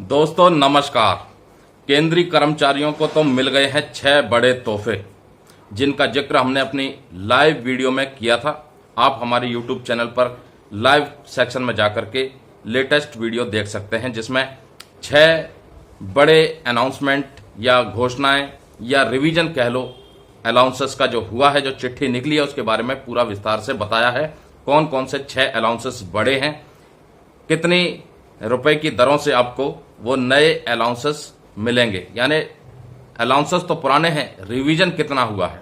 दोस्तों नमस्कार। केंद्रीय कर्मचारियों को तो मिल गए हैं 6 बड़े तोहफे, जिनका जिक्र हमने अपनी लाइव वीडियो में किया था। आप हमारे यूट्यूब चैनल पर लाइव सेक्शन में जाकर के लेटेस्ट वीडियो देख सकते हैं, जिसमें 6 बड़े अनाउंसमेंट या घोषणाएं या रिवीजन कह लो, अलाउंसेस का जो हुआ है, जो चिट्ठी निकली है, उसके बारे में पूरा विस्तार से बताया है। कौन कौन से 6 अलाउंसेस बड़े हैं, कितनी रुपए की दरों से आपको वो नए अलाउंसेस मिलेंगे, यानी अलाउंसेस तो पुराने हैं, रिवीजन कितना हुआ है।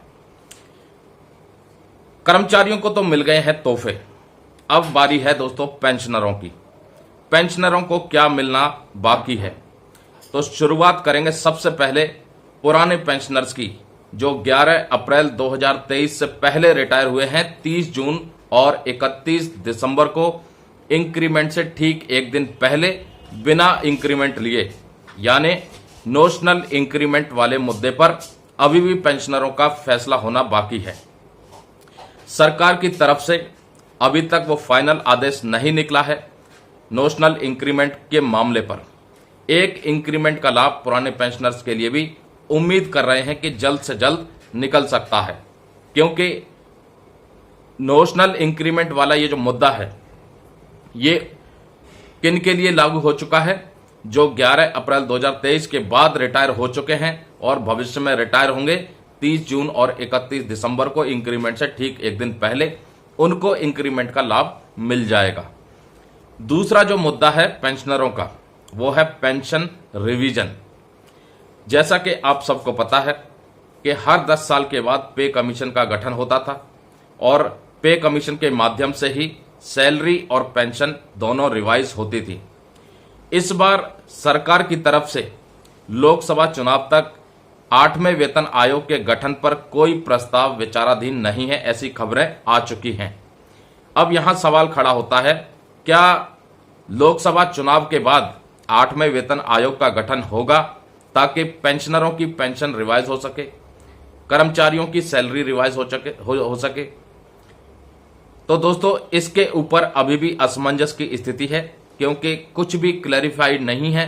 कर्मचारियों को तो मिल गए हैं तोहफे, अब बारी है दोस्तों पेंशनरों की। पेंशनरों को क्या मिलना बाकी है, तो शुरुआत करेंगे सबसे पहले पुराने पेंशनर्स की, जो 11 अप्रैल 2023 से पहले रिटायर हुए हैं 30 जून और 31 दिसंबर को, इंक्रीमेंट से ठीक एक दिन पहले बिना इंक्रीमेंट लिए, यानी नोशनल इंक्रीमेंट वाले मुद्दे पर अभी भी पेंशनरों का फैसला होना बाकी है। सरकार की तरफ से अभी तक वो फाइनल आदेश नहीं निकला है नोशनल इंक्रीमेंट के मामले पर। एक इंक्रीमेंट का लाभ पुराने पेंशनर्स के लिए भी उम्मीद कर रहे हैं कि जल्द से जल्द निकल सकता है, क्योंकि नोशनल इंक्रीमेंट वाला ये जो मुद्दा है, ये किन के लिए लागू हो चुका है, जो 11 अप्रैल 2023 के बाद रिटायर हो चुके हैं और भविष्य में रिटायर होंगे 30 जून और 31 दिसंबर को, इंक्रीमेंट से ठीक एक दिन पहले उनको इंक्रीमेंट का लाभ मिल जाएगा। दूसरा जो मुद्दा है पेंशनरों का, वो है पेंशन रिवीजन। जैसा कि आप सबको पता है कि हर 10 साल के बाद पे कमीशन का गठन होता था और पे कमीशन के माध्यम से ही सैलरी और पेंशन दोनों रिवाइज होती थी। इस बार सरकार की तरफ से लोकसभा चुनाव तक 8वें वेतन आयोग के गठन पर कोई प्रस्ताव विचाराधीन नहीं है, ऐसी खबरें आ चुकी हैं। अब यहां सवाल खड़ा होता है, क्या लोकसभा चुनाव के बाद 8वें वेतन आयोग का गठन होगा ताकि पेंशनरों की पेंशन रिवाइज हो सके, कर्मचारियों की सैलरी रिवाइज हो सके? तो दोस्तों इसके ऊपर अभी भी असमंजस की स्थिति है, क्योंकि कुछ भी क्लैरिफाइड नहीं है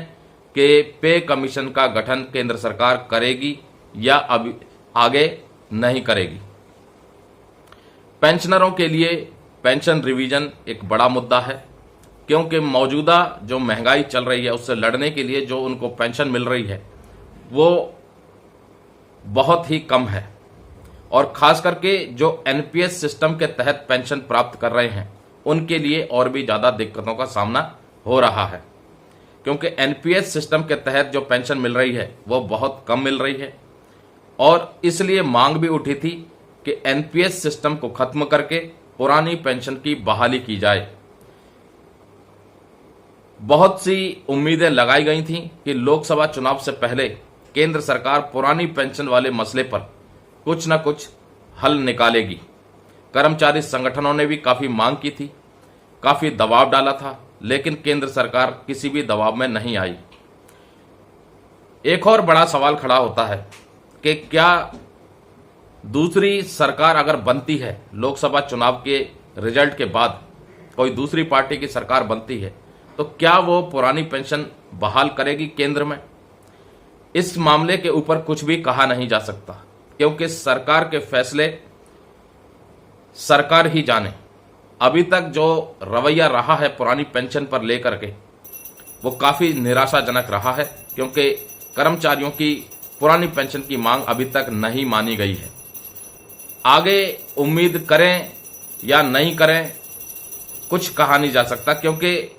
कि पे कमीशन का गठन केंद्र सरकार करेगी या अभी आगे नहीं करेगी। पेंशनरों के लिए पेंशन रिवीजन एक बड़ा मुद्दा है, क्योंकि मौजूदा जो महंगाई चल रही है उससे लड़ने के लिए जो उनको पेंशन मिल रही है वो बहुत ही कम है, और खास करके जो एनपीएस सिस्टम के तहत पेंशन प्राप्त कर रहे हैं उनके लिए और भी ज्यादा दिक्कतों का सामना हो रहा है, क्योंकि एनपीएस सिस्टम के तहत जो पेंशन मिल रही है वो बहुत कम मिल रही है, और इसलिए मांग भी उठी थी कि एनपीएस सिस्टम को खत्म करके पुरानी पेंशन की बहाली की जाए। बहुत सी उम्मीदें लगाई गई थी कि लोकसभा चुनाव से पहले केंद्र सरकार पुरानी पेंशन वाले मसले पर कुछ न कुछ हल निकालेगी। कर्मचारी संगठनों ने भी काफी मांग की थी, काफी दबाव डाला था, लेकिन केंद्र सरकार किसी भी दबाव में नहीं आई। एक और बड़ा सवाल खड़ा होता है कि क्या दूसरी सरकार अगर बनती है, लोकसभा चुनाव के रिजल्ट के बाद कोई दूसरी पार्टी की सरकार बनती है, तो क्या वो पुरानी पेंशन बहाल करेगी केंद्र में? इस मामले के ऊपर कुछ भी कहा नहीं जा सकता, क्योंकि सरकार के फैसले सरकार ही जाने। अभी तक जो रवैया रहा है पुरानी पेंशन पर लेकर के, वो काफी निराशाजनक रहा है, क्योंकि कर्मचारियों की पुरानी पेंशन की मांग अभी तक नहीं मानी गई है। आगे उम्मीद करें या नहीं करें कुछ कहा नहीं जा सकता, क्योंकि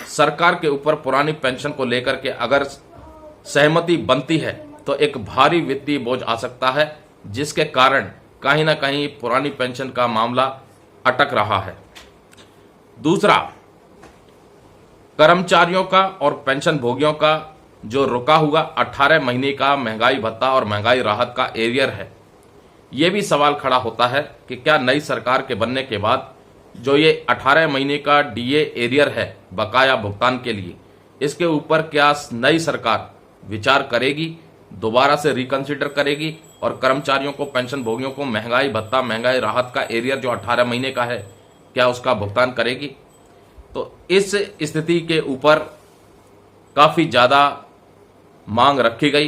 सरकार के ऊपर पुरानी पेंशन को लेकर के अगर सहमति बनती है तो एक भारी वित्तीय बोझ आ सकता है, जिसके कारण कहीं ना कहीं पुरानी पेंशन का मामला अटक रहा है। दूसरा, कर्मचारियों का और पेंशन भोगियों का जो रुका हुआ 18 महीने का महंगाई भत्ता और महंगाई राहत का एरियर है, यह भी सवाल खड़ा होता है कि क्या नई सरकार के बनने के बाद जो ये 18 महीने का डीए एरियर है बकाया भुगतान के लिए, इसके ऊपर क्या नई सरकार विचार करेगी, दोबारा से रिकंसिडर करेगी और कर्मचारियों को, पेंशन भोगियों को महंगाई भत्ता, महंगाई राहत का एरियर जो 18 महीने का है, क्या उसका भुगतान करेगी? तो इस स्थिति के ऊपर काफी ज्यादा मांग रखी गई,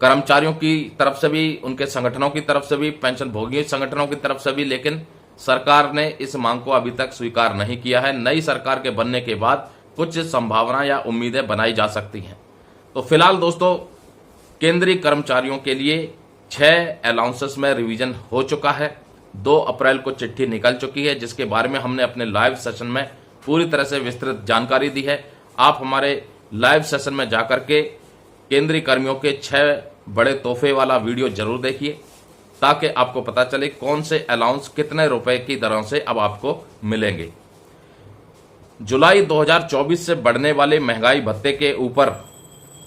कर्मचारियों की तरफ से भी, उनके संगठनों की तरफ से भी, पेंशन भोगी संगठनों की तरफ से भी, लेकिन सरकार ने इस मांग को अभी तक स्वीकार नहीं किया है। नई सरकार के बनने के बाद कुछ संभावना या उम्मीदें बनाई जा सकती हैं। तो फिलहाल दोस्तों, केंद्रीय कर्मचारियों के लिए 6 अलाउंसेस में रिवीजन हो चुका है। 2 अप्रैल को चिट्ठी निकल चुकी है, जिसके बारे में हमने अपने लाइव सेशन में पूरी तरह से विस्तृत जानकारी दी है। आप हमारे लाइव सेशन में जाकर के केंद्रीय कर्मियों के 6 बड़े तोहफे वाला वीडियो जरूर देखिए, ताकि आपको पता चले कौन से अलाउंस कितने रुपए की दरों से अब आपको मिलेंगे। जुलाई 2024 से बढ़ने वाले महंगाई भत्ते के ऊपर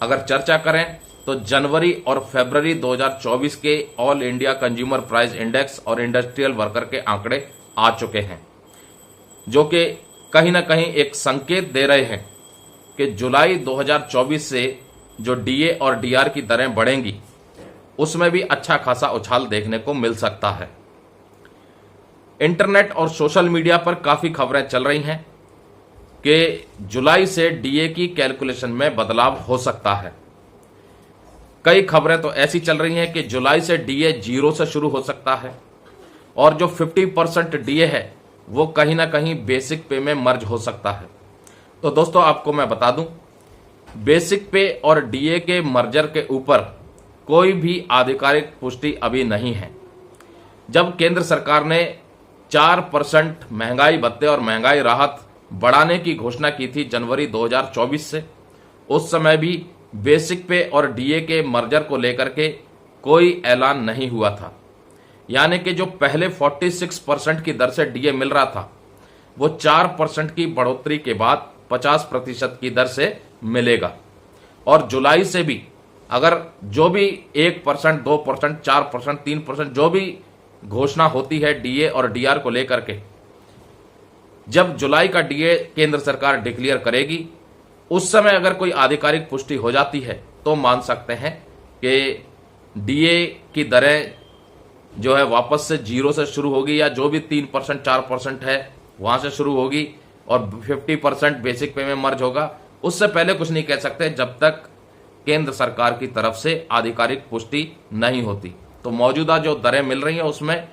अगर चर्चा करें तो जनवरी और फरवरी 2024 के all India consumer price index और इंडस्ट्रियल वर्कर के आंकड़े आ चुके हैं, जो कि कहीं ना कहीं एक संकेत दे रहे हैं कि जुलाई 2024 से जो डीए और डीआर की दरें बढ़ेंगी, उसमें भी अच्छा खासा उछाल देखने को मिल सकता है। इंटरनेट और सोशल मीडिया पर काफी खबरें चल रही हैं कि जुलाई से डीए की कैलकुलेशन में बदलाव हो सकता है। कई खबरें तो ऐसी चल रही हैं कि जुलाई से डीए 0 से शुरू हो सकता है, और जो 50% डीए है वो कहीं ना कहीं बेसिक पे में मर्ज हो सकता है। तो दोस्तों, आपको मैं बता दूं, बेसिक पे और डीए के मर्जर के ऊपर कोई भी आधिकारिक पुष्टि अभी नहीं है। जब केंद्र सरकार ने 4% महंगाई भत्ते और महंगाई राहत बढ़ाने की घोषणा की थी जनवरी 2024 से, उस समय भी बेसिक पे और डीए के मर्जर को लेकर के कोई ऐलान नहीं हुआ था। यानी कि जो पहले 46% की दर से डीए मिल रहा था, वो 4% की बढ़ोतरी के बाद 50% की दर से मिलेगा। और जुलाई से भी अगर जो भी 1%, 2%, 4%, 3% जो भी घोषणा होती है डीए और डीआर को लेकर के, जब जुलाई का डीए केंद्र सरकार डिक्लेयर करेगी, उस समय अगर कोई आधिकारिक पुष्टि हो जाती है तो मान सकते हैं कि डीए की दरें जो है वापस से 0 से शुरू होगी, या जो भी 3%, 4% है वहां से शुरू होगी, और 50% बेसिक पे में मर्ज होगा। उससे पहले कुछ नहीं कह सकते जब तक केंद्र सरकार की तरफ से आधिकारिक पुष्टि नहीं होती। तो मौजूदा जो दरें मिल रही हैं उसमें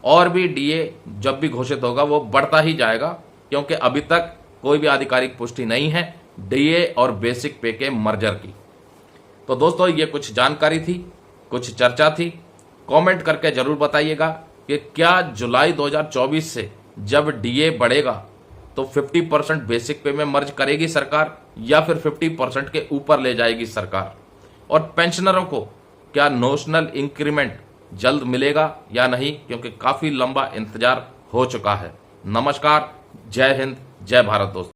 और भी डीए जब भी घोषित होगा वो बढ़ता ही जाएगा, क्योंकि अभी तक कोई भी आधिकारिक पुष्टि नहीं है डीए और बेसिक पे के मर्जर की। तो दोस्तों, ये कुछ जानकारी थी, कुछ चर्चा थी। कमेंट करके जरूर बताइएगा कि क्या जुलाई 2024 से जब डीए बढ़ेगा तो 50% बेसिक पे में मर्ज करेगी सरकार, या फिर 50% के ऊपर ले जाएगी सरकार, और पेंशनरों को क्या नोशनल इंक्रीमेंट जल्द मिलेगा या नहीं, क्योंकि काफी लंबा इंतजार हो चुका है। नमस्कार, जय हिंद, जय भारत दोस्तों।